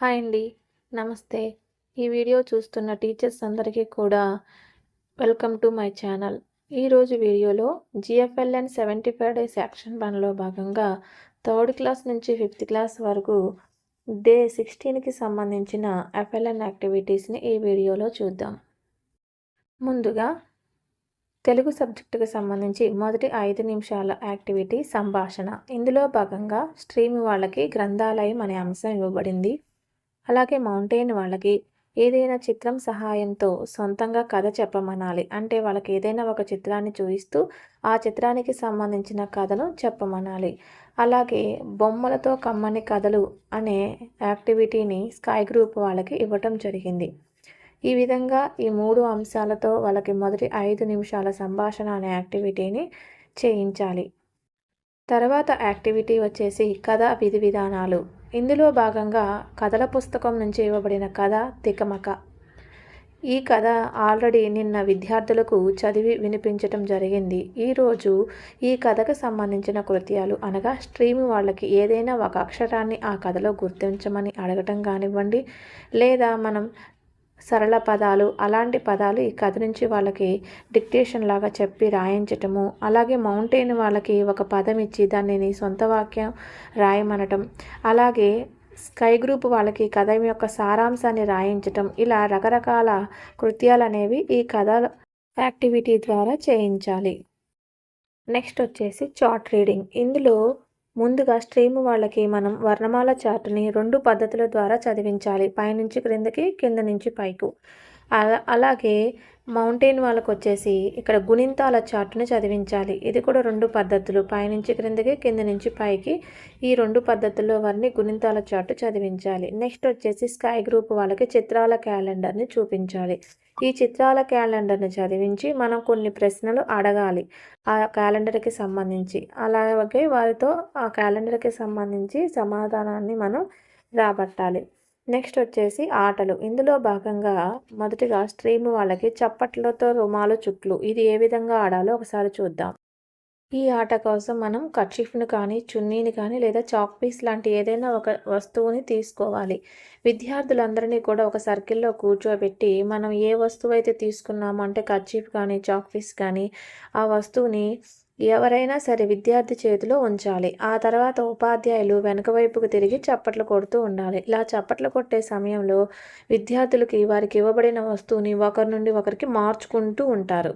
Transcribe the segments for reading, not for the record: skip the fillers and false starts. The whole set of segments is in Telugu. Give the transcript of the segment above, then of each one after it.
హాయ్ అండి. నమస్తే. ఈ వీడియో చూస్తున్న టీచర్స్ అందరికీ కూడా వెల్కమ్ టు మై ఛానల్. ఈరోజు వీడియోలో జిఎఫ్ఎల్ఎన్ 75 డేస్ యాక్షన్ ప్లాన్‌లో భాగంగా థర్డ్ క్లాస్ నుంచి ఫిఫ్త్ క్లాస్ వరకు డే 16కి సంబంధించిన ఎఫ్ఎల్ఎన్ యాక్టివిటీస్‌ని ఈ వీడియోలో చూద్దాం. ముందుగా తెలుగు సబ్జెక్టుకి సంబంధించి మొదటి 5 నిమిషాల యాక్టివిటీ సంభాషణ. ఇందులో భాగంగా స్ట్రీమ్ వాళ్ళకి గ్రంథాలయం అనే అంశం ఇవ్వబడింది. అలాగే మౌంటైన్ వాళ్ళకి ఏదైనా చిత్రం సహాయంతో సొంతంగా కథ చెప్పమనాలి. అంటే వాళ్ళకి ఏదైనా ఒక చిత్రాన్ని చూపిస్తూ ఆ చిత్రానికి సంబంధించిన కథను చెప్పమనాలి. అలాగే బొమ్మలతో కమ్మని కథలు అనే యాక్టివిటీని స్కై గ్రూప్ వాళ్ళకి ఇవ్వటం జరిగింది. ఈ విధంగా ఈ 3 అంశాలతో వాళ్ళకి మొదటి 5 నిమిషాల సంభాషణ అనే యాక్టివిటీని చేయించాలి. తర్వాత యాక్టివిటీ వచ్చేసి కథ విధి విధానాలు. ఇందులో భాగంగా కథల పుస్తకం నుంచి ఇవ్వబడిన కథ తికమక. ఈ కథ ఆల్రెడీ నిన్న విద్యార్థులకు చదివి వినిపించటం జరిగింది. ఈరోజు ఈ కథకు సంబంధించిన కృత్యాలు అనగా స్ట్రీమ్ వాళ్ళకి ఏదైనా ఒక అక్షరాన్ని ఆ కథలో గుర్తించమని అడగటం కానివ్వండి, లేదా మనం సరళ పదాలు అలాంటి పదాలు ఈ కథ నుంచి వాళ్ళకి డిక్టేషన్ లాగా చెప్పి రాయించటము. అలాగే మౌంటైన్ వాళ్ళకి ఒక పదం ఇచ్చి దానిని సొంత వాక్యం రాయమనటం. అలాగే స్కై గ్రూప్ వాళ్ళకి కథ యొక్క సారాంశాన్ని రాయించటం. ఇలా రకరకాల కృత్యాలు అనేవి ఈ కథ యాక్టివిటీ ద్వారా చేయించాలి. నెక్స్ట్ వచ్చేసి చార్ట్ రీడింగ్. ఇందులో ముందుగా స్ట్రీమ్ వాళ్ళకి మనం వర్ణమాల చార్ట్ని 2 పద్ధతుల ద్వారా చదివించాలి. పైనుంచి క్రిందకి, కింద నుంచి పైకి. అలాగే మౌంటైన్ వాళ్ళకు వచ్చేసి ఇక్కడ గుణింతాల చార్ట్ని చదివించాలి. ఇది కూడా 2 పద్ధతులు, పైనుంచి క్రిందకి, కింద నుంచి పైకి. ఈ 2 పద్ధతుల్లో వారిని గుణింతాల చార్ట్ చదివించాలి. నెక్స్ట్ వచ్చేసి స్కై గ్రూప్ వాళ్ళకి చిత్రాల క్యాలెండర్ని చూపించాలి. ఈ చిత్రాల క్యాలెండర్ని చదివించి మనం కొన్ని ప్రశ్నలు అడగాలి ఆ క్యాలెండర్కి సంబంధించి. అలాగే వారితో ఆ క్యాలెండర్కి సంబంధించి సమాధానాన్ని మనం రాబట్టాలి. నెక్స్ట్ వచ్చేసి ఆటలు. ఇందులో భాగంగా మొదటిగా స్ట్రీమ్ వాళ్ళకి చప్పట్లతో రుమాలు చుట్లు. ఇది ఏ విధంగా ఆడాలో ఒకసారి చూద్దాం. ఈ ఆట కోసం మనం కర్చీఫ్‌ని కానీ, చున్నీని కానీ లేదా చాక్ పీస్ లాంటి ఏదైనా ఒక వస్తువుని తీసుకోవాలి. విద్యార్థులందరినీ కూడా ఒక సర్కిల్‌లో కూర్చోబెట్టి మనం ఏ వస్తువైతే తీసుకున్నామో అంటే కర్చీఫ్ కానీ, చాక్ పీస్ కానీ ఆ వస్తువుని ఎవరైనా సరే విద్యార్థి చేతిలో ఉంచాలి. ఆ తర్వాత ఉపాధ్యాయులు వెనక వైపుకు తిరిగి చప్పట్లు కొడుతూ ఉండాలి. ఇలా చప్పట్లు కొట్టే సమయంలో విద్యార్థులకి వారికి ఇవ్వబడిన వస్తువుని ఒకరి నుండి ఒకరికి మార్చుకుంటూ ఉంటారు.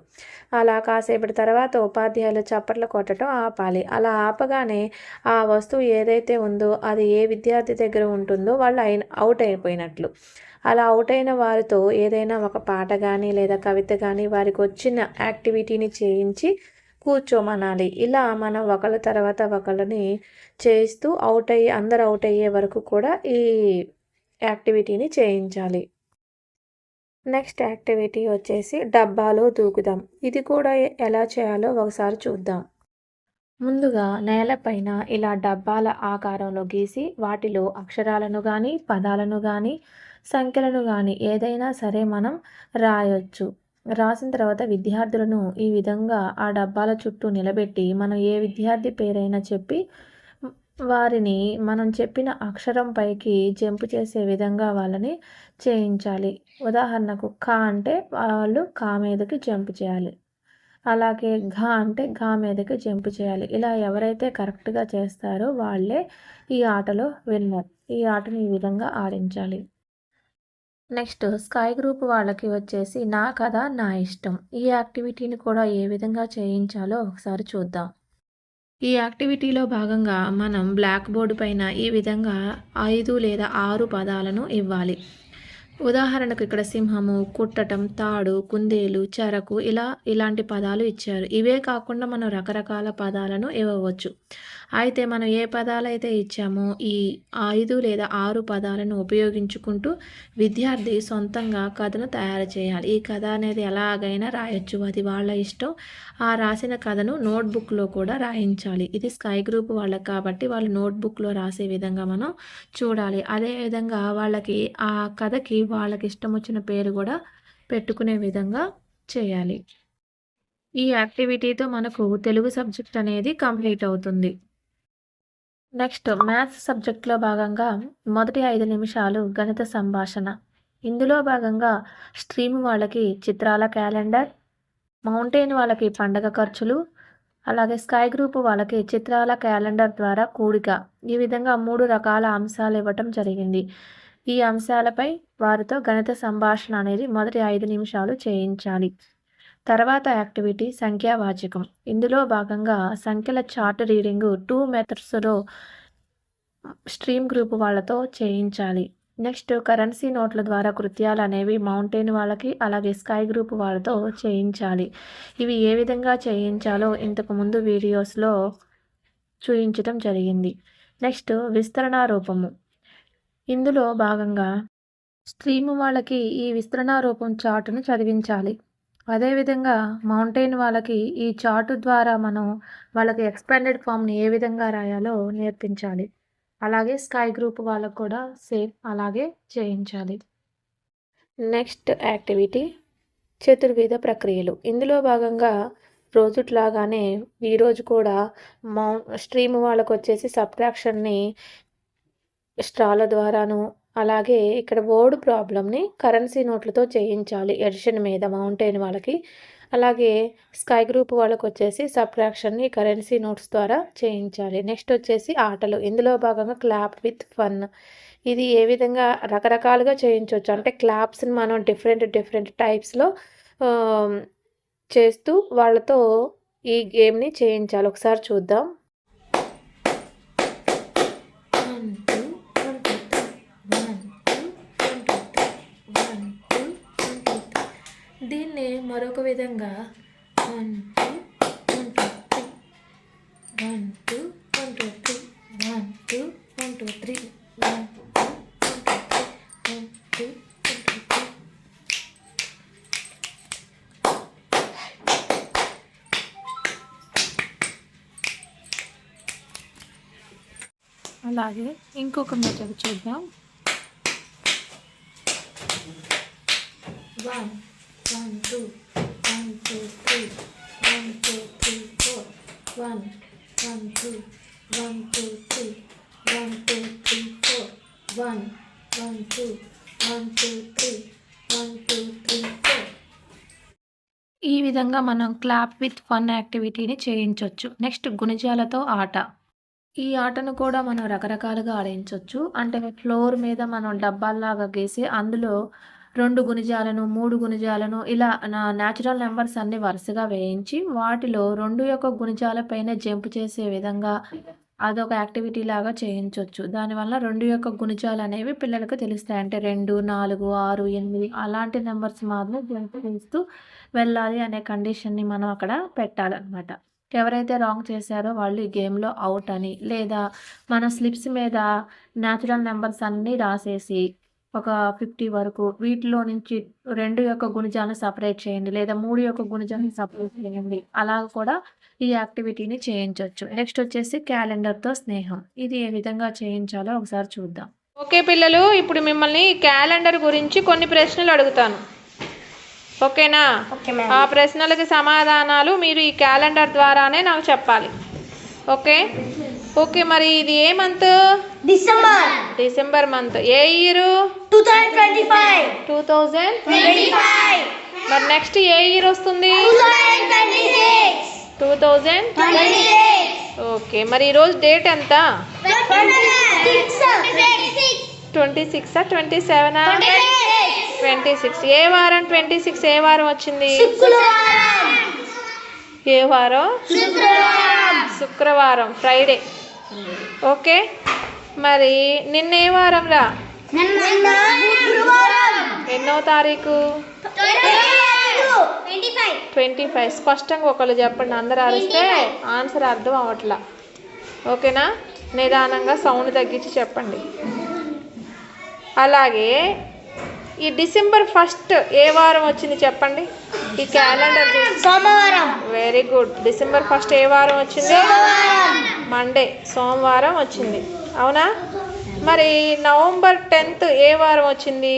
అలా కాసేపటి తర్వాత ఉపాధ్యాయులు చప్పట్లు కొట్టడం ఆపాలి. అలా ఆపగానే ఆ వస్తువు ఏదైతే ఉందో అది ఏ విద్యార్థి దగ్గర ఉంటుందో వాళ్ళు అవుట్ అయిపోయినట్లు. అలా అవుట్ అయిన వారితో ఏదైనా ఒక పాట కానీ లేదా కవిత కానీ వారికి వచ్చిన యాక్టివిటీని చేయించి కూర్చోమనాలి. ఇలా మనం ఒకళ్ళ తర్వాత ఒకళ్ళని చేస్తూ అందరూ అవుట్ అయ్యే వరకు కూడా ఈ యాక్టివిటీని చేయించాలి. నెక్స్ట్ యాక్టివిటీ వచ్చేసి డబ్బాలో దూకుదాం. ఇది కూడా ఎలా చేయాలో ఒకసారి చూద్దాం. ముందుగా నేలపైన ఇలా డబ్బాల ఆకారంలో గీసి వాటిలో అక్షరాలను కానీ, పదాలను కానీ, సంఖ్యలను కానీ ఏదైనా సరే మనం రాయొచ్చు. రాసిన తర్వాత విద్యార్థులను ఈ విధంగా ఆ డబ్బాల చుట్టూ నిలబెట్టి మనం ఏ విద్యార్థి పేరైనా చెప్పి వారిని మనం చెప్పిన అక్షరం పైకి జంప్ చేసే విధంగా వాళ్ళని చేయించాలి. ఉదాహరణకు క అంటే వాళ్ళు కా మీదకి జంప్ చేయాలి. అలాగే ఘ అంటే ఘ మీదకి జంప్ చేయాలి. ఇలా ఎవరైతే కరెక్ట్‌గా చేస్తారో వాళ్ళే ఈ ఆటలో విన్నర్. ఈ ఆటని ఈ విధంగా ఆడించాలి. నెక్స్ట్ స్కై గ్రూప్ వాళ్ళకి వచ్చేసి నా కథ నా ఇష్టం. ఈ యాక్టివిటీని కూడా ఏ విధంగా చేయించాలో ఒకసారి చూద్దాం. ఈ యాక్టివిటీలో భాగంగా మనం బ్లాక్ బోర్డ్ పైన ఈ విధంగా 5 లేదా 6 పదాలను ఇవ్వాలి. ఉదాహరణకు ఇక్కడ సింహము, కుట్టటం, తాడు, కుందేలు, చెరకు ఇలాంటి పదాలు ఇచ్చారు. ఇవే కాకుండా మనం రకరకాల పదాలను ఇవ్వవచ్చు. అయితే మనం ఏ పదాలైతే ఇచ్చామో ఈ 5 లేదా 6 పదాలను ఉపయోగించుకుంటూ విద్యార్థి సొంతంగా కథను తయారు చేయాలి. ఈ కథ అనేది ఎలాగైనా రాయొచ్చు, అది వాళ్ళ ఇష్టం. ఆ రాసిన కథను నోట్బుక్లో కూడా రాయించాలి. ఇది స్కై గ్రూప్ వాళ్ళకి కాబట్టి వాళ్ళు నోట్బుక్లో రాసే విధంగా మనం చూడాలి. అదేవిధంగా వాళ్ళకి ఆ కథకి వాళ్ళకి ఇష్టం వచ్చిన పేరు కూడా పెట్టుకునే విధంగా చేయాలి. ఈ యాక్టివిటీతో మనకు తెలుగు సబ్జెక్ట్ అనేది కంప్లీట్ అవుతుంది. నెక్స్ట్ మ్యాథ్స్ సబ్జెక్ట్లో భాగంగా మొదటి 5 నిమిషాలు గణిత సంభాషణ. ఇందులో భాగంగా స్ట్రీమ్ వాళ్ళకి చిత్రాల క్యాలెండర్, మౌంటైన్ వాళ్ళకి పండగ ఖర్చులు, అలాగే స్కై గ్రూప్ వాళ్ళకి చిత్రాల క్యాలెండర్ ద్వారా కూడిక. ఈ విధంగా 3 రకాల అంశాలు ఇవ్వటం జరిగింది. ఈ అంశాలపై వారితో గణిత సంభాషణ అనేది మొదటి 5 నిమిషాలు చేయించాలి. తర్వాత యాక్టివిటీ సంఖ్యావాచకం. ఇందులో భాగంగా సంఖ్యల చార్ట్ రీడింగ్ 2 మెథడ్స్లో స్ట్రీమ్ గ్రూప్ వాళ్ళతో చేయించాలి. నెక్స్ట్ కరెన్సీ నోట్ల ద్వారా కృత్యాలు అనేవి మౌంటైన్ వాళ్ళకి అలాగే స్కై గ్రూప్ వాళ్ళతో చేయించాలి. ఇవి ఏ విధంగా చేయించాలో ఇంతకుముందు వీడియోస్లో చూపించడం జరిగింది. నెక్స్ట్ విస్తరణ రూపము. ఇందులో భాగంగా స్ట్రీమ్ వాళ్ళకి ఈ విస్తరణ రూపం చార్టును చదివించాలి. అదేవిధంగా మౌంటైన్ వాళ్ళకి ఈ చార్టు ద్వారా మనం వాళ్ళకి ఎక్స్పాండెడ్ ఫామ్ని ఏ విధంగా రాయాలో నేర్పించాలి. అలాగే స్కై గ్రూప్ వాళ్ళకు కూడా సేమ్ అలాగే చేయించాలి. నెక్స్ట్ యాక్టివిటీ చతుర్విధ ప్రక్రియలు. ఇందులో భాగంగా రోజుట్లాగానే ఈరోజు కూడా స్ట్రీమ్ వాళ్ళకు వచ్చేసి సబ్ట్రాక్షన్ని స్ట్రాల ద్వారాను అలాగే ఇక్కడ వర్డ్ ప్రాబ్లమ్ని కరెన్సీ నోట్లతో చేయించాలి ఎడిషన్ మీద మౌంటైన్ వాళ్ళకి. అలాగే స్కై గ్రూప్ వాళ్ళకి వచ్చేసి సబ్ట్రాక్షన్ని కరెన్సీ నోట్స్ ద్వారా చేయించాలి. నెక్స్ట్ వచ్చేసి ఆటలు. ఇందులో భాగంగా క్లాప్ విత్ ఫన్. ఇది ఏ విధంగా రకరకాలుగా చేయించవచ్చు అంటే క్లాప్స్ని మనం డిఫరెంట్ టైప్స్లో చేస్తూ వాళ్ళతో ఈ గేమ్ని చేయించాలి. ఒకసారి చూద్దాం. దీన్ని మరొక విధంగా 1 2 1 2 3 1 2 1 2 3 1 2 1 2 3 1 2 1 2 3 1 2 1 2 3. అలాగే ఇంకొక మెథడ్ చూద్దాం. 1 1 2 1 2 3 1 2 3 4 1 1 2 1 2 3 1 2 3 4 1 1 2 1 2 3 1 2 3 4. ఈ విధంగా మనం క్లాప్ విత్ ఫన్ యాక్టివిటీని చేయించవచ్చు. నెక్స్ట్ గుణిజాలతో ఆట. ఈ ఆటను కూడా మనం రకరకాలుగా ఆడించవచ్చు. అంటే ఫ్లోర్ మీద మనం డబ్బాల్లాగా గీసి అందులో 2 గుణిజాలను 3 గుణిజాలను ఇలా న్యాచురల్ నెంబర్స్ అన్ని వరుసగా వేయించి వాటిలో 2 యొక్క గుణిజాలపైన జంప్ చేసే విధంగా అదొక యాక్టివిటీ లాగా చేయించవచ్చు. దానివల్ల 2 యొక్క గుణిజాలు అనేవి పిల్లలకు తెలుస్తాయి. అంటే 2 4 6 8 అలాంటి నెంబర్స్ మాత్రం జంప్ చేస్తూ వెళ్ళాలి అనే కండిషన్ని మనం అక్కడ పెట్టాలన్నమాట. ఎవరైతే రాంగ్ చేశారో వాళ్ళు ఈ గేమ్లో అవుట్ అని, లేదా మన స్లిప్స్ మీద న్యాచురల్ నెంబర్స్ అన్నీ రాసేసి ఒక 50 వరకు వీటిలో నుంచి 2 యొక్క గుణిజాలను సపరేట్ చేయండి, లేదా 3 యొక్క గుణిజాలను సపరేట్ చేయండి. అలా కూడా ఈ యాక్టివిటీని చేయించవచ్చు. నెక్స్ట్ వచ్చేసి క్యాలెండర్తో స్నేహం. ఇది ఏ విధంగా చేయించాలో ఒకసారి చూద్దాం. ఓకే పిల్లలు, ఇప్పుడు మిమ్మల్ని క్యాలెండర్ గురించి కొన్ని ప్రశ్నలు అడుగుతాను. ఓకేనా? ఆ ప్రశ్నలకి సమాధానాలు మీరు ఈ క్యాలెండర్ ద్వారానే నాకు చెప్పాలి. ఓకే ఓకే మరి ఇది ఏ మంత్? December month. ఏ ఇయర్? 2025. మరి నెక్స్ట్ ఏ ఇయర్ వస్తుంది? 2026. ఓకే మరి ఈరోజు డేట్ ఎంత? 26 27 26. ఏ వారం 26? ఏ వారం వచ్చింది? ఏ వారం? శుక్రవారం, ఫ్రైడే. ఓకే మరి నిన్న ఏ వారం రా? ఎన్నో తారీఖు? 25. స్పష్టంగా ఒకళ్ళు చెప్పండి, అందరు అరిస్తే ఆన్సర్ అర్థం అవ్వట్లా. ఓకేనా? నిదానంగా సౌండ్ తగ్గించి చెప్పండి. అలాగే ఈ డిసెంబర్ 1 ఏ వారం వచ్చింది చెప్పండి. ఈ క్యాలెండర్ సోమవారం. Very good. డిసెంబర్ 1 ఏ వారం వచ్చింది? మండే, సోమవారం వచ్చింది. అవునా? మరి నవంబర్ 10 ఏ వారం వచ్చింది?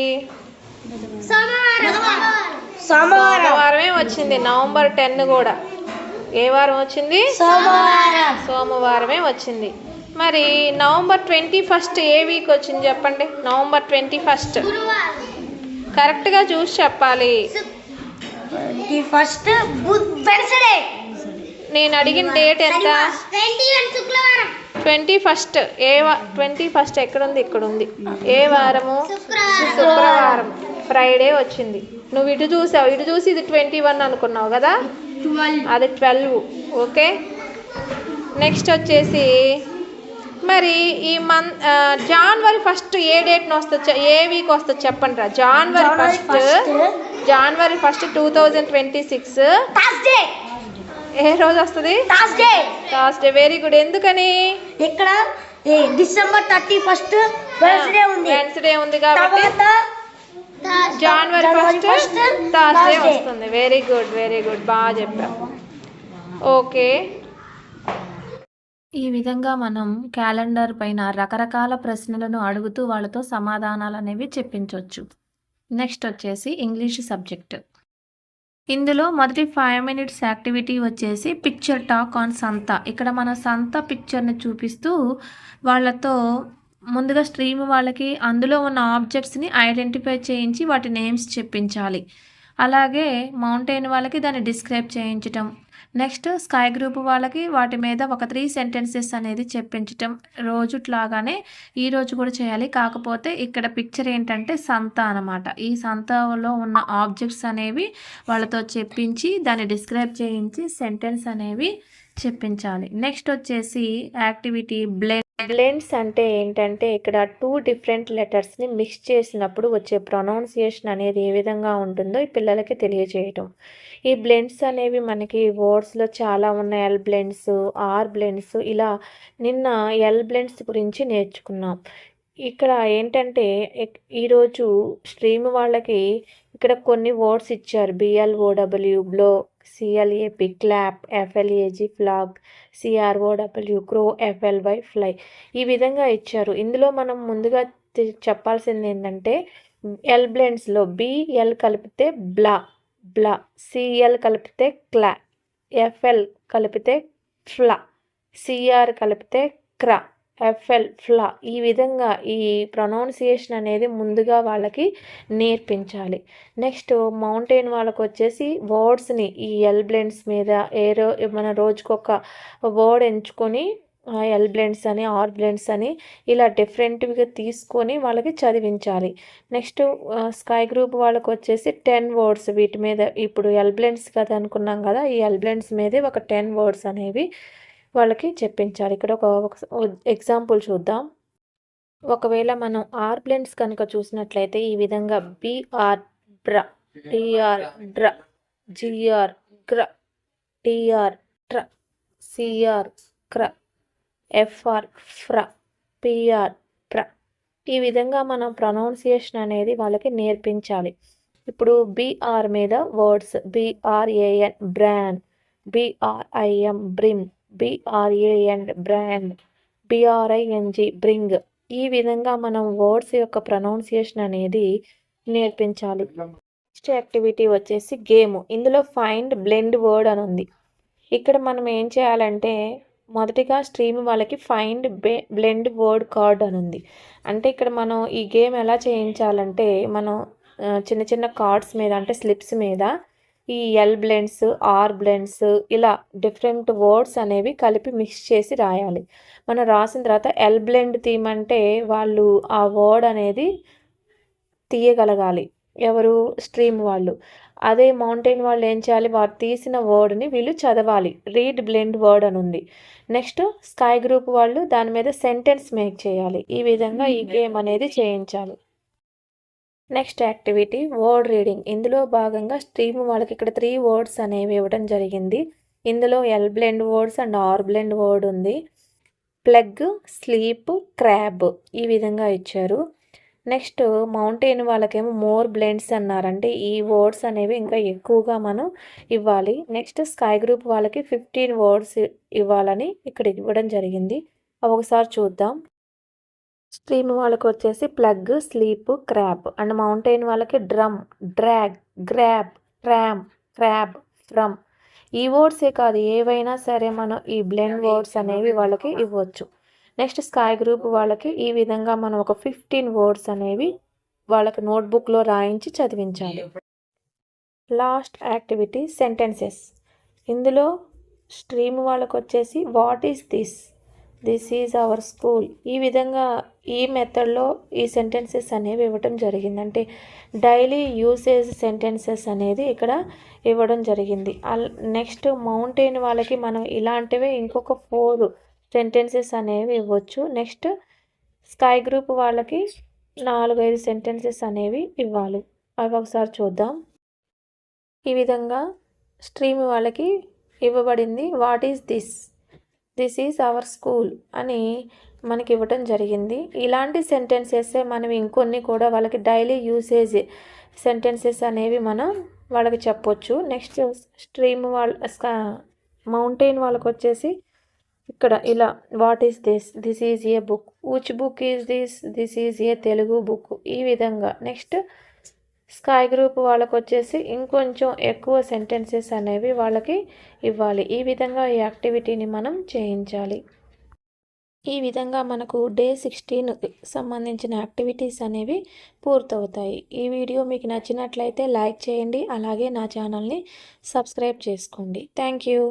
సోమవారమే వచ్చింది. నవంబర్ 10 కూడా ఏ వారం వచ్చింది? సోమవారమే వచ్చింది. మరి నవంబర్ 21 ఏ వీక్ వచ్చింది చెప్పండి. నవంబర్ 21 కరెక్ట్గా చూసి చెప్పాలి. నేను అడిగిన డేట్ ఎంత? 21. 21 ఎక్కడుంది? ఇక్కడ ఉంది. ఏ వారము? శుక్రవారం. ఫ్రైడే వచ్చింది. నువ్వు ఇటు చూసావు, ఇటు చూసి ఇది 21 అనుకున్నావు కదా, అది 12. ఓకే. నెక్స్ట్ వచ్చేసి మరి ఈ జనవరి 1 ఏ డేట్ని వస్తుంది, ఏ వీక్ వస్తుంది చెప్పండి రా. జనవరి 1 2026 ఏ రోజు వస్తుంది? థర్స్డే. Very good. ఎందుకని? ఇక్కడ డిసెంబర్ 31 వెన్స్డే ఉంది కాబట్టి జనవరి 1 థర్స్డే వస్తుంది. వెరీ గుడ్, వెరీ గుడ్, బాగా చెప్పావు. ఓకే. ఈ విధంగా మనం క్యాలెండర్ పైన రకరకాల ప్రశ్నలను అడుగుతూ వాళ్ళతో సమాధానాలు అనేవి చెప్పించవచ్చు. నెక్స్ట్ వచ్చేసి ఇంగ్లీష్ సబ్జెక్ట్. ఇందులో మొదటి 5 మినిట్స్ యాక్టివిటీ వచ్చేసి పిక్చర్ టాక్ ఆన్ సంత. ఇక్కడ మన సంత పిక్చర్ని చూపిస్తూ వాళ్ళతో ముందుగా స్ట్రీమ్ వాళ్ళకి అందులో ఉన్న ఆబ్జెక్ట్స్ని ఐడెంటిఫై చేయించి వాటి నేమ్స్ చెప్పించాలి. అలాగే మౌంటైన్ వాళ్ళకి దాన్ని డిస్క్రైబ్ చేయించటం. నెక్స్ట్ స్కై గ్రూప్ వాళ్ళకి వాటి మీద ఒక 3 సెంటెన్సెస్ అనేది చెప్పించటం. రోజుట్లాగానే ఈరోజు కూడా చేయాలి. కాకపోతే ఇక్కడ పిక్చర్ ఏంటంటే సంత అనమాట. ఈ సంతలో ఉన్న ఆబ్జెక్ట్స్ అనేవి వాళ్ళతో చెప్పించి దాన్ని డిస్క్రైబ్ చేయించి సెంటెన్స్ అనేవి చెప్పించాలి. నెక్స్ట్ వచ్చేసి యాక్టివిటీ బ్లెండ్స్ అంటే ఏంటంటే ఇక్కడ 2 డిఫరెంట్ లెటర్స్ని మిక్స్ చేసినప్పుడు వచ్చే ప్రొనౌన్సియేషన్ అనేది ఏ విధంగా ఉంటుందో ఈ పిల్లలకి తెలియజేయటం. ఈ బ్లెండ్స్ అనేవి మనకి వర్డ్స్లో చాలా ఉన్నాయి. ఎల్ బ్లెండ్స్, ఆర్ బ్లెండ్స్, ఇలా నిన్న ఎల్ బ్లెండ్స్ గురించి నేర్చుకున్నాం. ఇక్కడ ఏంటంటే ఈరోజు స్ట్రీమ్ వాళ్ళకి ఇక్కడ కొన్ని వర్డ్స్ ఇచ్చారు. BLOW blow, CLAP clap, FLAG flag, CROW క్రో, FLY ఫ్లై, ఈ విధంగా ఇచ్చారు. ఇందులో మనం ముందుగా చెప్పాల్సింది ఏంటంటే ఎల్ బ్లెండ్స్లో BL కలిపితే బ్లా బ్లా, CL కలిపితే క్లా, FL కలిపితే ఫ్లా, CR కలిపితే క్రా, FL ఫ్లా, ఈ విధంగా ఈ ప్రొనౌన్సియేషన్ అనేది ముందుగా వాళ్ళకి నేర్పించాలి. నెక్స్ట్ మౌంటైన్ వాళ్ళకు వచ్చేసి వర్డ్స్ని ఈ ఎల్ బ్లెండ్స్ మీద మన రోజుకొక వర్డ్ ఎంచుకొని ఎల్ బ్లెండ్స్ అని, ఆర్ బ్లెండ్స్ అని ఇలా డిఫరెంట్గా తీసుకొని వాళ్ళకి చదివించాలి. నెక్స్ట్ స్కై గ్రూప్ వాళ్ళకు వచ్చేసి 10 వర్డ్స్ వీటి మీద, ఇప్పుడు ఎల్ బ్లెండ్స్ కదా అనుకున్నాం కదా, ఈ ఎల్ బ్లెండ్స్ మీదే ఒక 10 వర్డ్స్ అనేవి వాళ్ళకి చెప్పించాలి. ఇక్కడ ఒక ఎగ్జాంపుల్ చూద్దాం. ఒకవేళ మనం ఆర్ బ్లెండ్స్ కనుక చూసినట్లయితే ఈ విధంగా BR బ్ర, TR డ్ర, GR గ్ర, TR ట్ర, CR క్ర, FR ఫ్ర, PR ప్ర, ఈ విధంగా మనం ప్రొనౌన్సియేషన్ అనేది వాళ్ళకి నేర్పించాలి. ఇప్పుడు BR మీద words BRAN bran, BRIM brim, BRAN brand, BRING bring, ఈ విధంగా మనం వర్డ్స్ యొక్క ప్రొనౌన్సియేషన్ అనేది నేర్పించాలి. నెక్స్ట్ యాక్టివిటీ వచ్చేసి గేమ్. ఇందులో ఫైండ్ బ్లెండ్ వర్డ్ అని ఉంది. ఇక్కడ మనం ఏం చేయాలంటే మొదటిగా స్ట్రీమ్ వాళ్ళకి ఫైండ్ బ్లెండ్ వర్డ్ కార్డ్ అని ఉంది. అంటే ఇక్కడ మనం ఈ గేమ్ ఎలా చేయించాలంటే మనం చిన్న చిన్న కార్డ్స్ మీద అంటే స్లిప్స్ మీద ఈ ఎల్ బ్లెండ్స్, ఆర్ బ్లెండ్స్ ఇలా డిఫరెంట్ వర్డ్స్ అనేవి కలిపి మిక్స్ చేసి రాయాలి. మనం రాసిన తర్వాత ఎల్ బ్లెండ్ తీయమంటే వాళ్ళు ఆ వర్డ్ అనేది తీయగలగాలి. ఎవరు? స్ట్రీమ్ వాళ్ళు. అదే మౌంటైన్ వాళ్ళు ఏం చేయాలి? వారు తీసిన వర్డ్ని వీళ్ళు చదవాలి. రీడ్ బ్లెండ్ వర్డ్ అని ఉంది. నెక్స్ట్ స్కై గ్రూప్ వాళ్ళు దాని మీద సెంటెన్స్ మేక్ చేయాలి. ఈ విధంగా ఈ గేమ్ అనేది చేయించాలి. Next activity word reading. ఇందులో భాగంగా స్ట్రీమ్ వాళ్ళకి ఇక్కడ 3 వర్డ్స్ అనేవి ఇవ్వడం జరిగింది. ఇందులో L blend words and R blend word ఉంది. ప్లగ్, స్లీప్, క్రాబ్, ఈ విధంగా ఇచ్చారు. నెక్స్ట్ మౌంటైన్ వాళ్ళకేమో మోర్ బ్లెండ్స్ అన్నారంటే ఈ వర్డ్స్ అనేవి ఇంకా ఎక్కువగా మనం ఇవ్వాలి. నెక్స్ట్ స్కై గ్రూప్ వాళ్ళకి 15 వర్డ్స్ ఇవ్వాలని ఇక్కడ ఇవ్వడం జరిగింది. అవి ఒకసారి చూద్దాం. స్ట్రీమ్ వాళ్ళకి వచ్చేసి plug, sleep, crab. And mountain వాళ్ళకి drum, drag, grab, tram, crab, from. ఈ వర్డ్సే కాదు ఏవైనా సరే మనం ఈ బ్లెండ్ వర్డ్స్ అనేవి వాళ్ళకి ఇవ్వచ్చు. నెక్స్ట్ స్కై గ్రూప్ వాళ్ళకి ఈ విధంగా మనం ఒక 15 వర్డ్స్ అనేవి వాళ్ళకి నోట్బుక్లో రాయించి చదివించాలి. Last activity sentences. ఇందులో స్ట్రీమ్ వాళ్ళకి వచ్చేసి what is this, this is our school. ఈ విధంగా ఈ మెథడ్లో ఈ సెంటెన్సెస్ అనేవి ఇవ్వటం జరిగింది. అంటే డైలీ యూసేజ్ సెంటెన్సెస్ అనేది ఇక్కడ ఇవ్వడం జరిగింది. నెక్స్ట్ మౌంటైన్ వాళ్ళకి మనం ఇలాంటివే ఇంకొక 4 సెంటెన్సెస్ అనేవి ఇవ్వచ్చు. నెక్స్ట్ స్కై గ్రూప్ వాళ్ళకి 4-5 సెంటెన్సెస్ అనేవి ఇవ్వాలి. అవి ఒకసారి చూద్దాం. ఈ విధంగా స్ట్రీమ్ వాళ్ళకి ఇవ్వబడింది what is this, this is our school అని మనకి ఇవ్వటం జరిగింది. ఇలాంటి సెంటెన్సెస్ మనం ఇంకొన్ని కూడా వాళ్ళకి డైలీ యూసేజ్ సెంటెన్సెస్ అనేవి మనం వాళ్ళకి చెప్పొచ్చు. నెక్స్ట్ స్ట్రీమ్ మౌంటైన్ వాళ్ళకి వచ్చేసి ఇక్కడ ఇలా what is this, this is a book, which book is this, this is a Telugu book. ఈ విధంగా నెక్స్ట్ స్కై గ్రూప్ వాళ్ళకి వచ్చేసి ఇంకొంచెం ఎక్కువ సెంటెన్సెస్ అనేవి వాళ్ళకి ఇవ్వాలి. ఈ విధంగా ఈ యాక్టివిటీని మనం చేయించాలి. ఈ విధంగా మనకు డే 16 సంబంధించిన యాక్టివిటీస్ అనేవి పూర్తవుతాయి. ఈ వీడియో మీకు నచ్చినట్లయితే లైక్ చేయండి, అలాగే నా ఛానల్ని సబ్స్క్రైబ్ చేసుకోండి. Thank you.